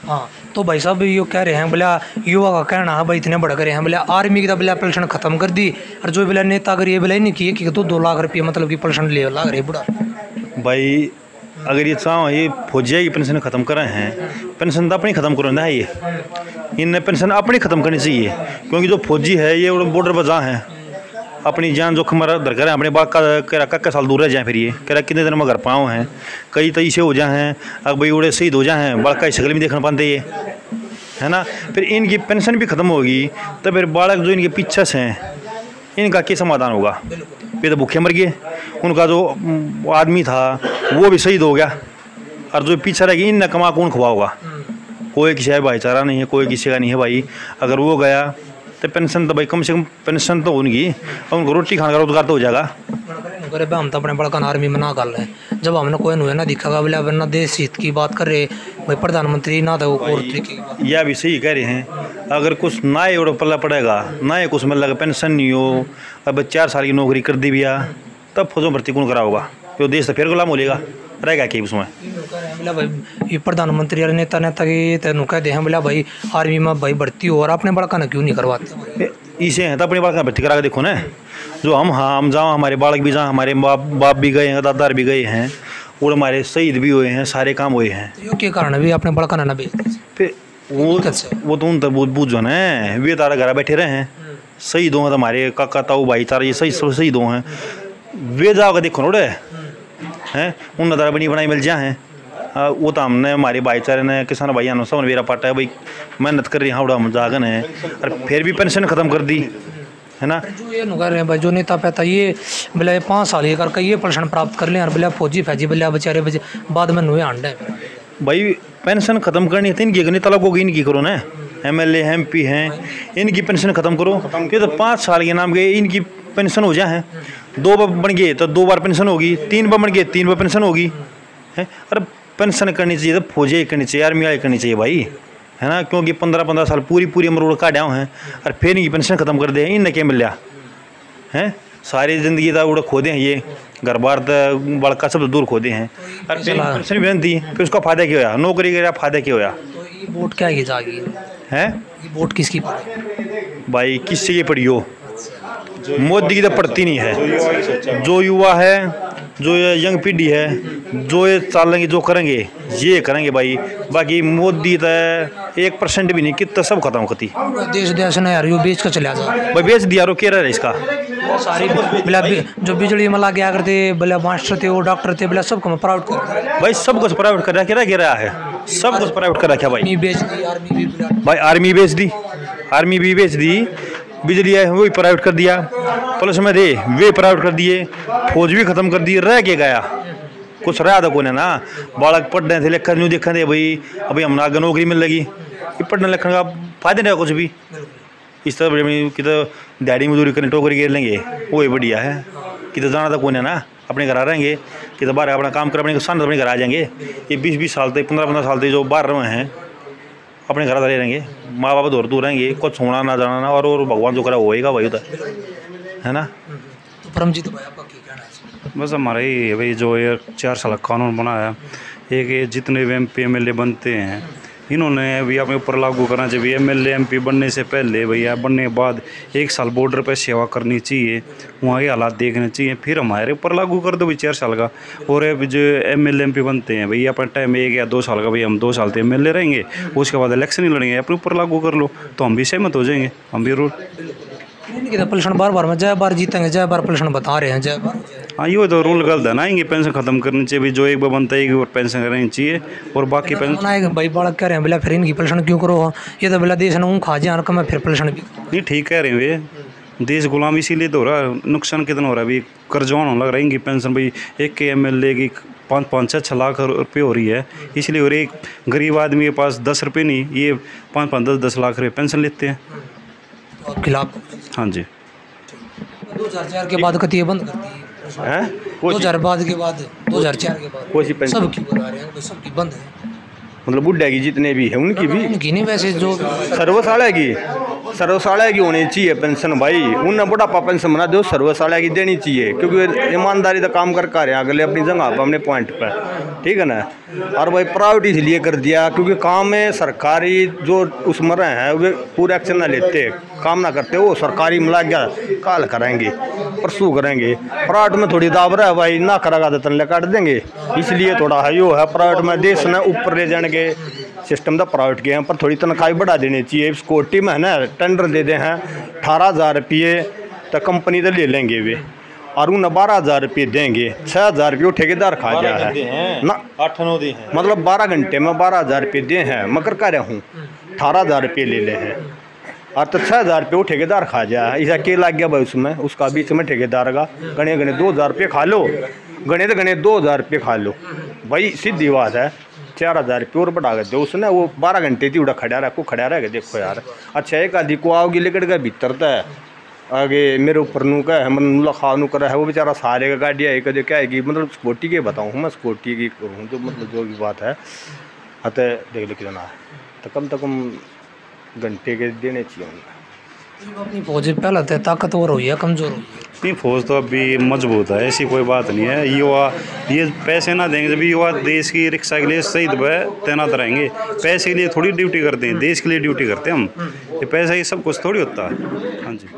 हाँ तो भाई साहब यो कह रहे हैं बोला युवा का कहना है भाई इतने बड़ा करे हैं बोला आर्मी की तो बोला पेंशन खत्म कर दी और जो बोला नेता अगर ये बोला नहीं किए कि तो 2 लाख रुपये मतलब कि पेंशन ले लाग रहे बुढ़ा भाई अगर ये चाह ये फौजिया की पेंशन ख़त्म कर रहे हैं, पेंशन तो अपनी ख़त्म करो ना, ये इन्हें पेंशन अपनी ख़त्म करनी चाहिए। क्योंकि जो फौजी है ये बॉर्डर पर जहाँ है अपनी जान जोखिम दर करें, अपने बाग का कह साल दूर रह जाए, फिर ये कह कितने दिन में घर पाँव हैं, कई तई से हो जाए हैं, अब भाई उड़े शहीद हो जाए हैं, बालक का शक्ल भी देखना पाते ये है ना। फिर इनकी पेंशन भी ख़त्म होगी तो फिर बालक जो इनके पीछे से हैं इनका क्या समाधान होगा। ये तो भूखे मर गए, उनका जो आदमी था वो भी शहीद हो गया, और जो पीछे रह गई इन कमा कौन खुआओगा। कोई किसी का भाईचारा नहीं है, कोई किसी का नहीं है भाई। अगर वो गया तो पेंशन तो भाई कम से कम पेंशन तो होगी, और उनको रोटी खाने का रोजगार तो हो जाएगा। अरे हम तो अपने बड़का आर्मी में ना कर रहे हैं, जब हमने कोई हुए ना दिखागा बोले वरना देश हित की बात कर रहे भाई प्रधानमंत्री ना तो और तरीके की बात। यह भी सही कह रहे हैं, अगर कुछ ना ही उड़ पल्ला पड़ेगा ना ही कुछ मिल पेंशन नहीं हो, अब 4 साल की नौकरी कर दी भैया, तब फौजों भर्ती कौन करा होगा, तो देश तो फिर गुलाम हो लेगा, रहेगा कि उसमें। बोला भाई ये प्रधानमंत्री और नेता की तेन कह दे हैं बोला भाई आर्मी में भाई भर्ती हो और अपने बड़का ना क्यों नहीं करवाते। इसे हैं तो अपने बालक भर्ती करा के देखो ना, जो हम जाओ हमारे बालक भी जाओ, हमारे बाप भी गए हैं, दादा भी गए हैं, और हमारे शहीद भी हुए हैं, सारे काम हुए हैं। तो के कारण भी अपने बड़का ना भेज फिर वो तो उन तक बूझो ना, वे तारा घर बैठे रहे हैं, शहीद हो हमारे काका ताऊ भाई तारा ये सही सब शहीद हैं, वे जाओगे देखो नोड़े हैं उन तारा बनी बनाई मिल जाए हैं। वो तो हमने हमारे भाईचारे ने किसान भाई सब मेरा पाटा है भाई मेहनत कर रही हाँ हम जागन है, और फिर भी पेंशन ख़त्म कर दी है ना। जो ये नुकर है भाई जो नेता पैता ये बोले 5 साल ये करके ये पेंशन प्राप्त कर लें और बोले फौजी फैजी बोले बेचारे बाद में नुए अंडे भाई पेंशन ख़त्म करनी थी इनकी, नेता लोगों की इनकी करो ना, MLA MP हैं इनकी पेंशन ख़त्म करो। कि तो 5 साल के नाम गए इनकी पेंशन हो जाए, 2 बार बन गए तो 2 बार पेंशन होगी, 3 बार बन गए 3 बार पेंशन होगी है। अरे पेंशन करनी चाहिए तो फौजी करनी चाहिए, आर्मी वाली करनी चाहिए भाई है ना। क्योंकि 15-15 साल पूरी उम्र काटा हैं और फिर इनकी पेंशन ख़त्म कर दे, इन क्या मिल रहा है। सारी ज़िंदगी तो उड़ा खोदे हैं, ये घर बार तो बड़का सब दूर खोदे हैं, और पेंशन भी दी फिर उसका फ़ायदा क्या होया, नौकरी का फ़ायदा क्या होया। तो ये वोट क्या की जाएगी है ये वोट किसकी पड़े भाई, किससे ये पड़ी हो, मोदी की तो पड़ती नहीं है। जो युवा है, जो ये यंग पीढ़ी है, जो ये चालेंगे जो करेंगे ये करेंगे भाई। बाकी मोदी तो 1% भी नहीं, कितना सब खत्म करती देश देश ने यार यो बेच कर चला जाए भाई, बेच दिया रो क्या रहा है इसका। सारी बोला जो बिजली में ला गया करते बोले मास्टर थे वो डॉक्टर थे बोला सबको प्राइवेट कर भाई, सब कुछ प्राइवेट कर रहा है, सब कुछ प्राइवेट कर रखा भाई। बेच दी आर्मी भी भाई आर्मी बेच दी, आर्मी भी बेच दी, बिजली है वही प्राइवेट कर दिया, पुलिस में रे वे प्राइवेट कर दिए, फौज भी ख़त्म कर दी, रह के गया कुछ रहा था कौन है ना। बालक पढ़ रहे थे लिखकर नहीं देखा थे भाई, अभी हम आगे नौकरी मिल लगी, ये पढ़ने लिखने का फायदा नहीं कुछ भी। इस तरह कि तो दिहाड़ी मजदूरी करने टोकरी गिर लेंगे वो ही बढ़िया है। कि तो जाना था कौन है ना, अपने घर आ रहेंगे कि तो बाहर अपना काम कर अपने सान अपने घर आ जाएंगे। ये 20-20 साल तक 15-15 साल तक जो बाहर रहे हैं अपने घर रहे रहेंगे, माँ बाप दूर रहेंगे, कुछ होना ना जाना ना, और भगवान जो करा होएगा वही होता है ना। तो परमजीत भाई आपका क्या कहना है। बस हमारा ही है भाई, जो ये 4 साल का कानून बनाया, एक ये जितने भी MP MLA बनते हैं इन्होंने अभी अपने ऊपर लागू करना चाहिए। MLA MP बनने से पहले भैया, बनने के बाद 1 साल बॉर्डर पर सेवा करनी चाहिए, वहाँ के हालात देखने चाहिए, फिर हमारे ऊपर लागू कर दो भाई 4 साल का। और अभी जो MLA MP बनते हैं भैया अपने टाइम 1 या 2 साल का, भाई हम 2 साल तो MLA रहेंगे, उसके बाद इलेक्शन ही लड़ेंगे, अपने ऊपर लागू कर लो तो हम भी सहमत हो जाएंगे, हम भी रूल। पेंशन बार में जय बार जीतेंगे, जय बार पेंशन बता रहे हैं, जय बार। हाँ ये तो रूल गलत है ना, इनकी पेंशन ख़त्म करनी चाहिए भाई, जो एक बार बनता है एक बार पेंशन करनी चाहिए, और बाकी पेंशन भाई बालक कह रहे हैं बोला फिर इनकी पेंशन क्यों करो, ये तो बोला देश ने खा जाए मैं फिर पेंशन भी नहीं। ठीक कह रहे हैं वे, देश गुलाम इसीलिए तो हो रहा है, नुकसान कितना हो रहा है अभी, कर्जवान होने लग रहा है। इनकी पेंशन भाई एक के MLA की 5-5-6 लाख रुपये हो रही है, इसलिए और एक गरीब आदमी के पास 10 रुपये नहीं, ये 5-5-10 लाख रुपये पेंशन लेते हैं। खिलाफ हाँ जी। 2004 के बाद कतिये बंद कर दी है, 2004 के बाद 2004 के बाद सब क्यों करा रहे हैं, सबकी बंद है। मतलब बुढ़ा की जितने भी है उनकी भी उनकी नहीं, वैसे जो सर्वसाड़ा की होनी चाहिए पेंशन भाई, उन्हें बुढ़ापा पेंशन बना दो, सर्वसाड़ा की देनी चाहिए। क्योंकि ईमानदारी का काम कर रहे हैं अगले अपनी जगह पर अपने पॉइंट पर, ठीक है ना। और भाई प्राइवेट इसलिए कर दिया क्योंकि काम में सरकारी जो उसमें रहे हैं वे पूरा एक्शन ना लेते, काम ना करते, वो सरकारी मिला गया काल करेंगे परसों करेंगे। प्राइवेट में थोड़ी दाब रहा है भाई, ना करेगा तो तनले काट देंगे, इसलिए थोड़ा है यो है प्राइवेट में देश ने ऊपर ले जाने के सिस्टम था प्राइवेट के यहाँ पर थोड़ी तनख्वाही बढ़ा देनी चाहिए। सिक्योरिटी में है ना टेंडर दे दे हैं 18,000 रुपये तो कंपनी तो ले लेंगे वे, और उन्हें 12,000 रुपये देंगे, 6,000 रुपये ठेकेदार खा गया है ना, 8-9 दी हैं, मतलब 12 घंटे में 12,000 रुपये दे हैं, मगर कह रहा हूँ 18,000 रुपये ले ले हैं, और तो 6,000 रुपये वो ठेकेदार खा गया है। ऐसा क्या लग गया भाई उसमें, उसका बीच में ठेकेदार का गणे गणे 2,000 रुपये खा लो, गणे तो गणे 2,000 रुपये खा लो भाई, सीधी बात है। 4,000 रुपये और बढ़ा कर दो उसने, वो 12 घंटे थी उड़ा खड़ा रहा को खड़ा रह, देखो यार अच्छा एक आदि को आओगी लेकर गया भीतर तय आगे मेरे ऊपर नू का है मन खा नू करा है, वो बेचारा सारे का गाड़ी है कदे क्या है मतलब स्कूटी के बताऊँ मैं, स्कूटी की करूँ जो मतलब जो भी बात है अतः देख ले कितना है तो कम से कम घंटे के देने चाहिए उन्हें। अपनी फौज पहले तो ताकतवर हुई है कमज़ोर हुई है? नहीं, फौज तो अभी मजबूत है, ऐसी कोई बात नहीं है। युवा ये पैसे ना देंगे, जब युवा देश की रक्षा के लिए शहीद व तैनात रहेंगे, पैसे के लिए थोड़ी ड्यूटी करते हैं, देश के लिए ड्यूटी करते हैं हम, ये पैसा ये सब कुछ थोड़ी होता है। हाँ जी।